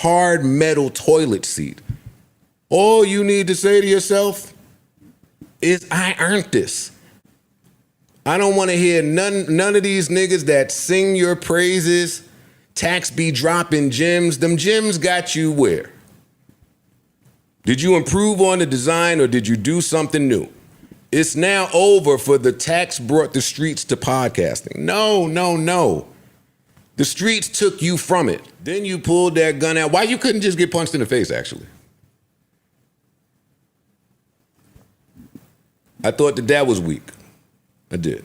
hard metal toilet seat. All you need to say to yourself is, I earned this. I don't want to hear none of these niggas that sing your praises. Tax be dropping gems. Them gems got you where? Did you improve on the design or did you do something new? It's now over for the tax brought the streets to podcasting. No. The streets took you from it. Then you pulled that gun out. Why you couldn't just get punched in the face, actually? I thought that was weak. I did.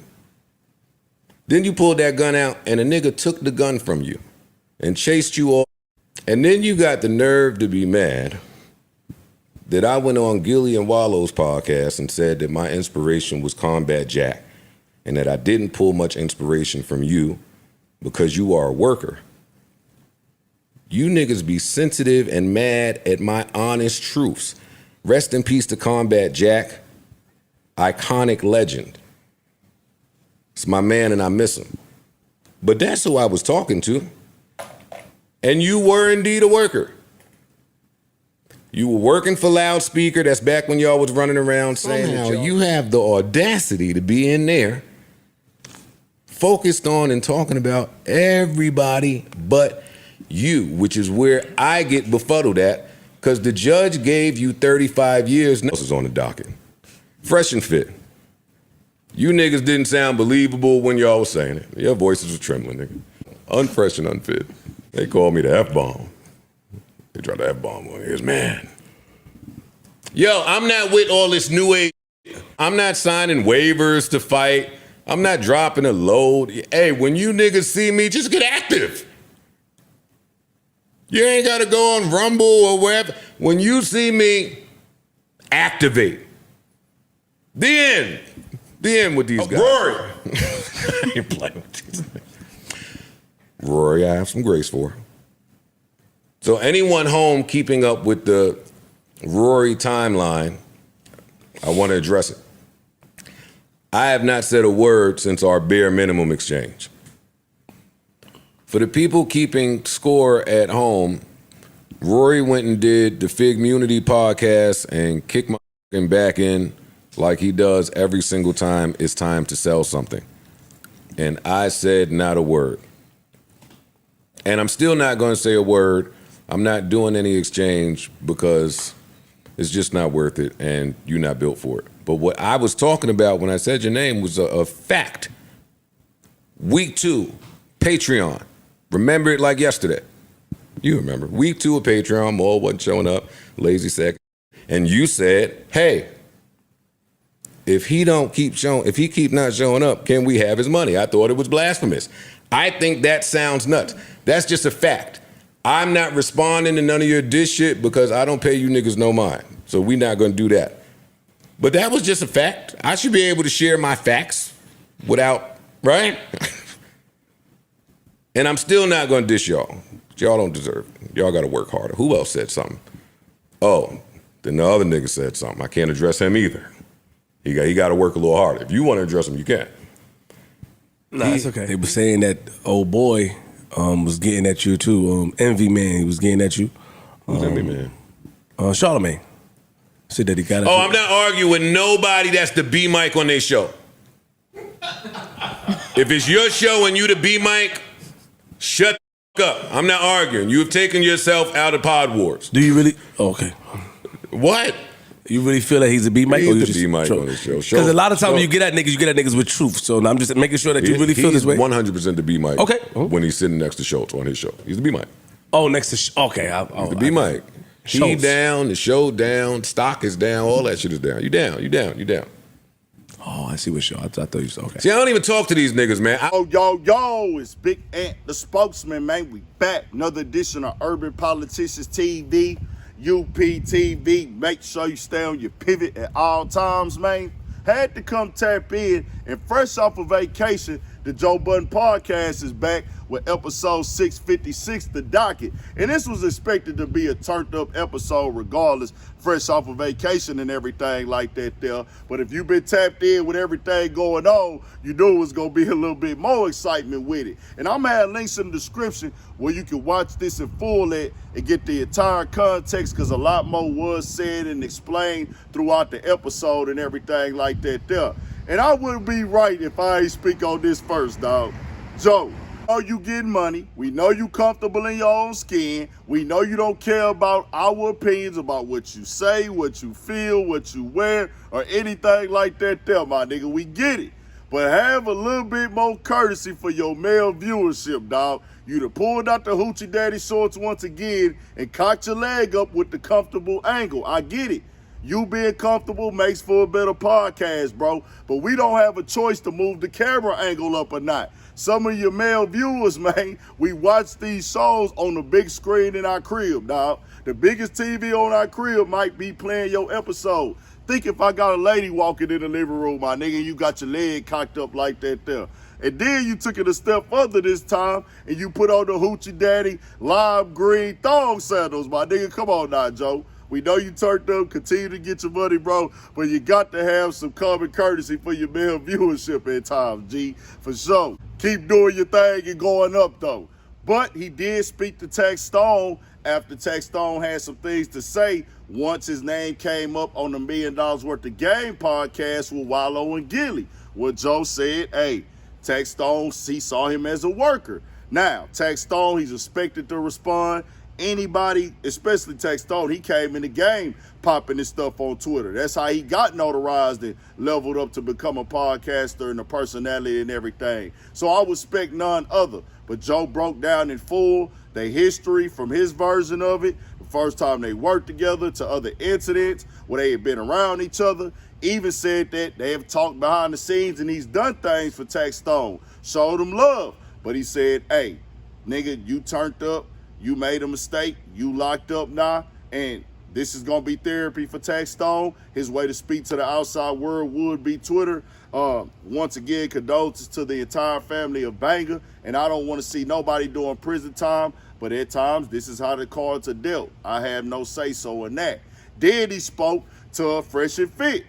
Then you pulled that gun out and a nigga took the gun from you and chased you off. And then you got the nerve to be mad that I went on Gilly and Wallow's podcast and said that my inspiration was Combat Jack and that I didn't pull much inspiration from you because you are a worker. You niggas be sensitive and mad at my honest truths. Rest in peace to Combat Jack, iconic legend. It's my man and I miss him. But that's who I was talking to. And you were indeed a worker. You were working for Loudspeaker. That's back when y'all was running around saying somehow you have the audacity to be in there focused on and talking about everybody but you, which is where I get befuddled at because the judge gave you 35 years. This is on the docket. Fresh and fit. You niggas didn't sound believable when y'all was saying it. Your voices were trembling, nigga. Unfresh and unfit. They called me the F-bomb. They tried to F-bomb on his man. Yo, I'm not with all this new age. I'm not signing waivers to fight. I'm not dropping a load. Hey, when you niggas see me, just get active. You ain't got to go on Rumble or wherever. When you see me, activate. The end. The end with these guys. Rory. I ain't playing with these niggas. Rory, I have some grace for. So anyone home keeping up with the Rory timeline, I want to address it. I have not said a word since our bare minimum exchange. For the people keeping score at home, Rory went and did the Figmunity podcast and kicked my back in like he does every single time it's time to sell something. And I said not a word. And I'm still not going to say a word. I'm not doing any exchange because it's just not worth it and you're not built for it. But what I was talking about when I said your name was a fact. Week 2, Patreon. Remember it like yesterday. You remember. Week 2 of Patreon, Maul wasn't showing up, lazy sack. And you said, hey, if he keep not showing up, can we have his money? I thought it was blasphemous. I think that sounds nuts. That's just a fact. I'm not responding to none of your diss shit because I don't pay you niggas no mind. So we not gonna do that. But that was just a fact. I should be able to share my facts without, right? And I'm still not gonna diss y'all. Y'all don't deserve it. Y'all gotta work harder. Who else said something? Oh, then the other nigga said something. I can't address him either. He gotta work a little harder. If you wanna address him, you can. No, it's okay. They were saying that old boy was getting at you too. Envy Man, he was getting at you. Who's Envy Man? Charlamagne said that he got at you. I'm not arguing with nobody that's the B mic on their show. If it's your show and you the B mic, shut the fuck up. I'm not arguing. You have taken yourself out of Pod Wars. Do you really? Oh, okay. What? You really feel that he's a B mic? He's the B mic on his show. Because a lot of times when you get at niggas with truth. So I'm just making sure that you really feel this way. He's 100% the B mic. Okay. When he's sitting next to Schultz on his show. He's the B mic. Oh, next to okay. He's the B mic. He down, the show down, stock is down, all that shit is down. You down. Oh, I see what show. I thought you said okay. See, I don't even talk to these niggas, man. Yo, it's Big Ant, the spokesman, man. We back. Another edition of Urban Politicians TV, UPTV. Make sure you stay on your pivot at all times, man. Had to come tap in. And fresh off of vacation, the Joe Budden podcast is back with episode 656, The Docket. And this was expected to be a turned up episode regardless, fresh off of vacation and everything like that there. But if you've been tapped in with everything going on, you knew it was going to be a little bit more excitement with it. And I'm going to have links in the description where you can watch this in full and get the entire context, because a lot more was said and explained throughout the episode and everything like that there. And I wouldn't be right if I ain't speak on this first, dog. Joe, we know you getting money. We know you comfortable in your own skin. We know you don't care about our opinions about what you say, what you feel, what you wear, or anything like that there, my nigga. We get it. But have a little bit more courtesy for your male viewership, dog. You done pulled out the hoochie daddy shorts once again and cocked your leg up with the comfortable angle. I get it. You being comfortable makes for a better podcast, bro. But we don't have a choice to move the camera angle up or not. Some of your male viewers, man, we watch these shows on the big screen in our crib, dog. The biggest TV on our crib might be playing your episode. Think if I got a lady walking in the living room, my nigga, you got your leg cocked up like that there. And then you took it a step further this time and you put on the hoochie daddy lime green thong sandals, my nigga. Come on now, Joe. We know you turned up, continue to get your money, bro, but you got to have some common courtesy for your male viewership at times, G, for sure. Keep doing your thing and going up, though. But he did speak to Tex Stone after Tex Stone had some things to say once his name came up on the $1 Million Worth of Game podcast with Wallo and Gillie, where Joe said, hey, Tex Stone, he saw him as a worker. Now, Tex Stone, he's expected to respond. Anybody, especially Tex Stone, he came in the game popping his stuff on Twitter. That's how he got notarized and leveled up to become a podcaster and a personality and everything. So I would expect none other. But Joe broke down in full the history from his version of it, the first time they worked together, to other incidents where they had been around each other. Even said that they have talked behind the scenes and he's done things for Tex Stone, showed him love. But he said, hey, nigga, you turned up. You made a mistake. You locked up now. And this is going to be therapy for Tex Stone. His way to speak to the outside world would be Twitter. Once again, condolences to the entire family of Banger. And I don't want to see nobody doing prison time. But at times, this is how the cards are dealt. I have no say-so in that. Then he spoke to Fresh and Fit.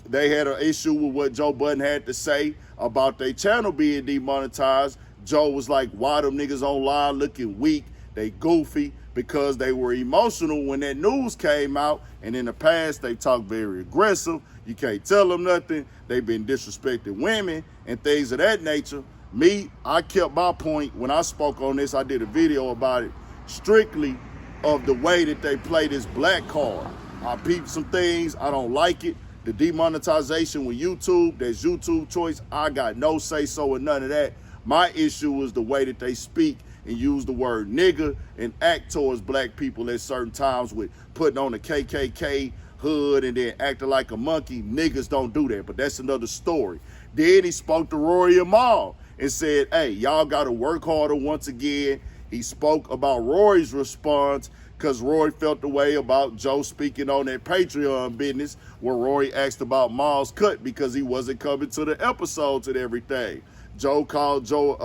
They had an issue with what Joe Budden had to say about their channel being demonetized. Joe was like, why them niggas online looking weak? They goofy because they were emotional when that news came out, and in the past they talked very aggressive. You can't tell them nothing. They've been disrespecting women and things of that nature. Me, I kept my point when I spoke on this. I did a video about it strictly of the way that they play this black card. I peeped some things. I don't like it. The demonetization with YouTube, that's YouTube choice. I got no say-so in none of that. My issue was the way that they speak and use the word nigga and act towards black people at certain times with putting on the KKK hood and then acting like a monkey. Niggas don't do that, but that's another story. Then he spoke to Rory Amal and said, hey, y'all got to work harder once again. He spoke about Rory's response because Rory felt the way about Joe speaking on that Patreon business where Rory asked about Mal's cut because he wasn't coming to the episodes and everything. Rory called Joe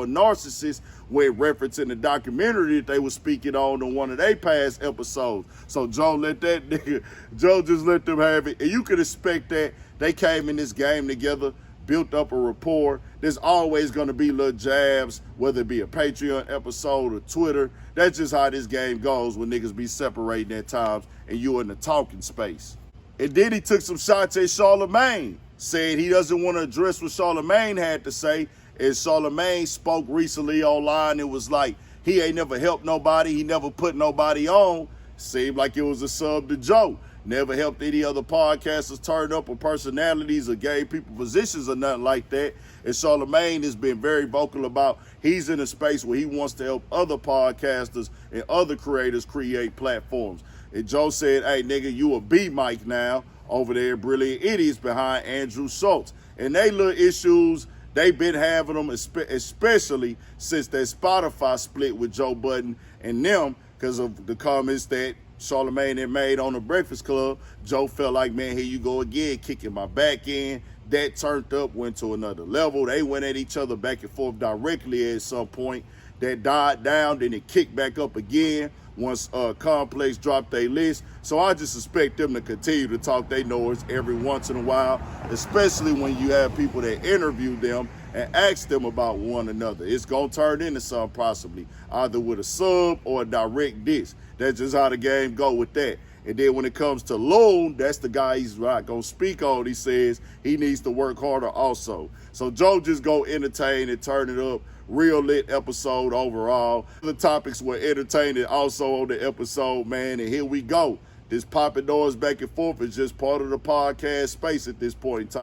a narcissist with referencing the documentary that they were speaking on in one of their past episodes. So Joe just let them have it. And you could expect that. They came in this game together, built up a rapport. There's always going to be little jabs, whether it be a Patreon episode or Twitter. That's just how this game goes when niggas be separating at times and you in the talking space. And then he took some shots at Charlamagne, said he doesn't want to address what Charlamagne had to say. As Charlamagne spoke recently online, it was like he ain't never helped nobody. He never put nobody on. Seemed like it was a sub to Joe. Never helped any other podcasters turn up or personalities or gave people positions or nothing like that. And Charlamagne has been very vocal about he's in a space where he wants to help other podcasters and other creators create platforms. And Joe said, hey, nigga, you a B-Mike now over there, Brilliant Idiots behind Andrew Schultz. And they little issues, they've been having them, especially since that Spotify split with Joe Budden and them because of the comments that Charlamagne had made on the Breakfast Club. Joe felt like, man, here you go again, kicking my back in. That turned up, went to another level. They went at each other back and forth directly at some point. That died down, then it kicked back up again once Complex dropped their list. So I just expect them to continue to talk their noise every once in a while, especially when you have people that interview them and ask them about one another. It's going to turn into something possibly, either with a sub or a direct diss. That's just how the game go with that. And then when it comes to Loon, that's the guy he's not going to speak on. He says he needs to work harder also. So Joe just go entertain and turn it up. Real lit episode overall. The topics were entertaining also on the episode, man. And here we go. This popping noise back and forth is just part of the podcast space at this point in time.